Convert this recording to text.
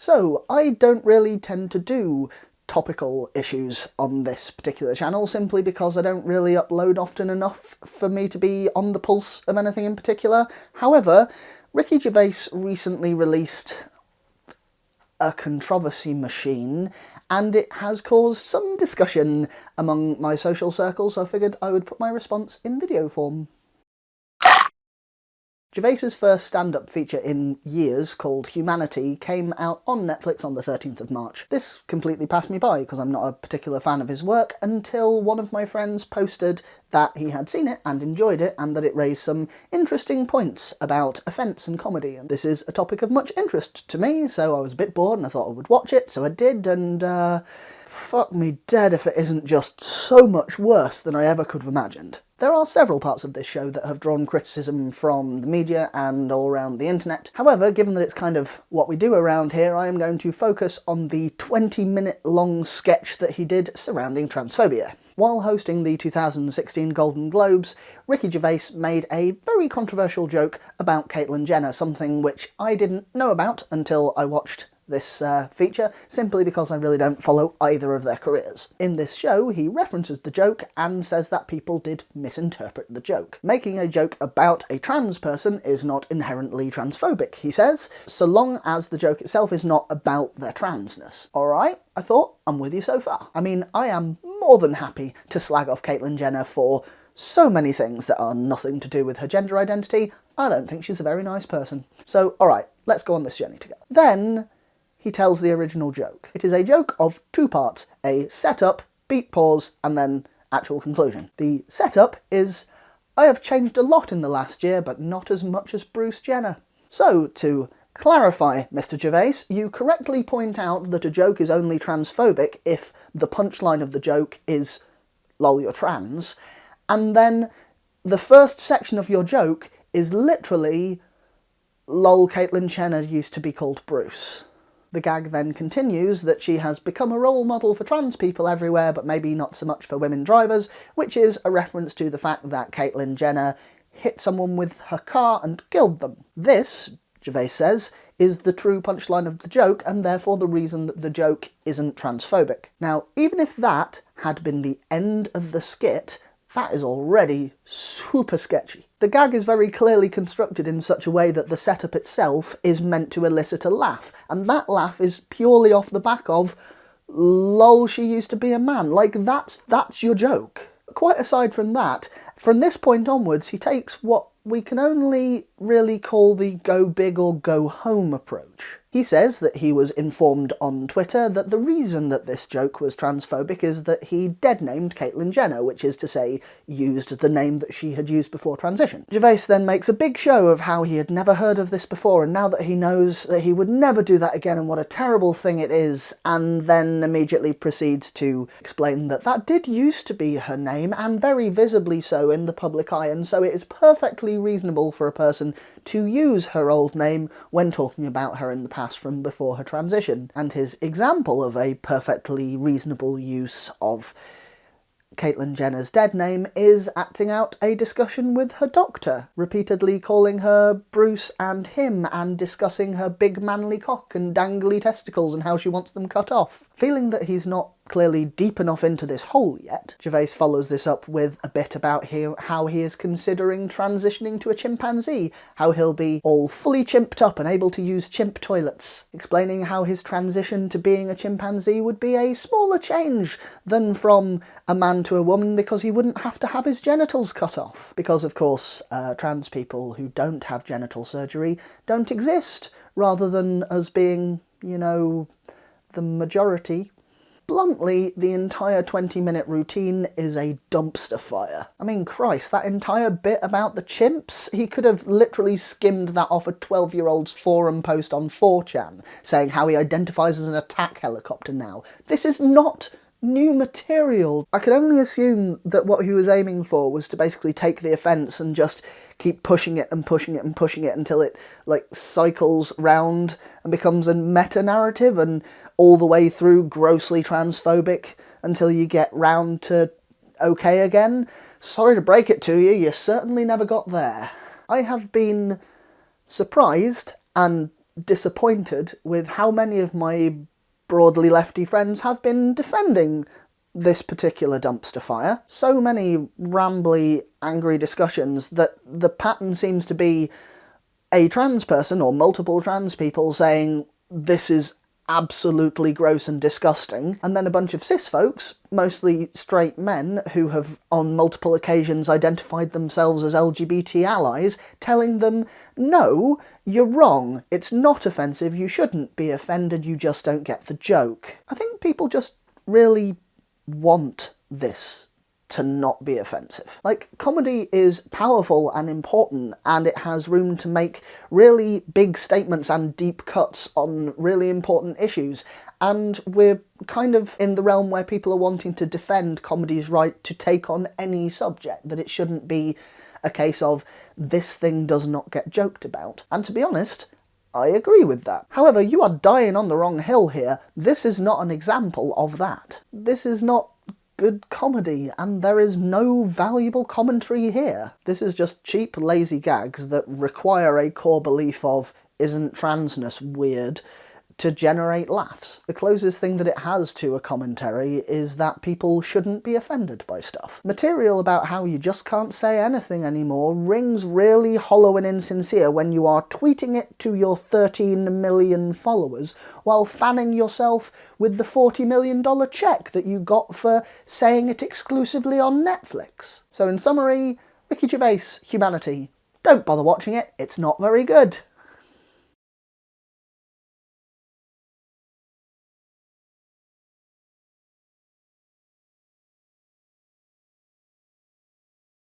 So, I don't really tend to do topical issues on this particular channel, simply because I don't really upload often enough for me to be on the pulse of anything in particular. However, Ricky Gervais recently released a controversy machine, and it has caused some discussion among my social circles, so I figured I would put my response in video form. Gervais's first stand-up feature in years, called Humanity, came out on Netflix on the 13th of March. This completely passed me by, because I'm not a particular fan of his work, until one of my friends posted that he had seen it and enjoyed it, and that it raised some interesting points about offence and comedy. And this is a topic of much interest to me, so I was a bit bored and I thought I would watch it, so I did, and fuck me dead if it isn't just so much worse than I ever could have imagined. There are several parts of this show that have drawn criticism from the media and all around the internet. However, given that it's kind of what we do around here, I am going to focus on the 20-minute long sketch that he did surrounding transphobia. While hosting the 2016 Golden Globes, Ricky Gervais made a very controversial joke about Caitlyn Jenner, something which I didn't know about until I watched this feature, simply because I really don't follow either of their careers. In this show, he references the joke and says that people did misinterpret the joke. Making a joke about a trans person is not inherently transphobic, he says, so long as the joke itself is not about their transness. Alright, I thought, I'm with you so far. I mean, I am more than happy to slag off Caitlyn Jenner for so many things that are nothing to do with her gender identity. I don't think she's a very nice person. So, alright, let's go on this journey together. Then he tells the original joke. It is a joke of two parts, a setup, beat pause, and then actual conclusion. The setup is, I have changed a lot in the last year, but not as much as Bruce Jenner. So, to clarify, Mr. Gervais, you correctly point out that a joke is only transphobic if the punchline of the joke is, lol, you're trans, and then the first section of your joke is literally, lol, Caitlyn Jenner used to be called Bruce. The gag then continues that she has become a role model for trans people everywhere, but maybe not so much for women drivers, which is a reference to the fact that Caitlyn Jenner hit someone with her car and killed them. This, Gervais says, is the true punchline of the joke, and therefore the reason that the joke isn't transphobic. Now, even if that had been the end of the skit, that is already super sketchy. The gag is very clearly constructed in such a way that the setup itself is meant to elicit a laugh, and that laugh is purely off the back of, lol, she used to be a man. Like, that's your joke. Quite aside from that, from this point onwards, he takes what we can only really call the go big or go home approach. He says that he was informed on Twitter that the reason that this joke was transphobic is that he dead-named Caitlyn Jenner, which is to say, used the name that she had used before transition. Gervais then makes a big show of how he had never heard of this before, and now that he knows that he would never do that again and what a terrible thing it is, and then immediately proceeds to explain that that did used to be her name, and very visibly so in the public eye, and so it is perfectly reasonable for a person to use her old name when talking about her in the past from before her transition. And his example of a perfectly reasonable use of Caitlyn Jenner's dead name is acting out a discussion with her doctor, repeatedly calling her Bruce and him, and discussing her big manly cock and dangly testicles and how she wants them cut off. Feeling that he's not clearly deep enough into this hole yet, Gervais follows this up with a bit about how he is considering transitioning to a chimpanzee, how he'll be all fully chimped up and able to use chimp toilets, explaining how his transition to being a chimpanzee would be a smaller change than from a man to a woman, because he wouldn't have to have his genitals cut off. Because of course, trans people who don't have genital surgery don't exist, rather than us being, you know, the majority. Bluntly, the entire 20-minute routine is a dumpster fire. I mean, Christ, that entire bit about the chimps? He could have literally skimmed that off a 12-year-old's forum post on 4chan, saying how he identifies as an attack helicopter now. This is not new material. I could only assume that what he was aiming for was to basically take the offence and just keep pushing it and pushing it and pushing it until it, like, cycles round and becomes a meta-narrative and all the way through grossly transphobic until you get round to okay again. Sorry to break it to you certainly never got there. I have been surprised and disappointed with how many of my broadly lefty friends have been defending this particular dumpster fire. So many rambly, angry discussions that the pattern seems to be a trans person or multiple trans people saying this is absolutely gross and disgusting, and then a bunch of cis folks, mostly straight men who have on multiple occasions identified themselves as LGBT allies, telling them, no, you're wrong, it's not offensive, you shouldn't be offended, you just don't get the joke. I think people just really want this to not be offensive. Like, comedy is powerful and important, and it has room to make really big statements and deep cuts on really important issues, and we're kind of in the realm where people are wanting to defend comedy's right to take on any subject, that it shouldn't be a case of this thing does not get joked about. And to be honest, I agree with that. However, you are dying on the wrong hill here. This is not an example of that. This is not good comedy, and there is no valuable commentary here. This is just cheap, lazy gags that require a core belief of, isn't transness weird, to generate laughs. The closest thing that it has to a commentary is that people shouldn't be offended by stuff. Material about how you just can't say anything anymore rings really hollow and insincere when you are tweeting it to your 13 million followers while fanning yourself with the $40 million check that you got for saying it exclusively on Netflix. So in summary, Ricky Gervais, Humanity. Don't bother watching it, it's not very good.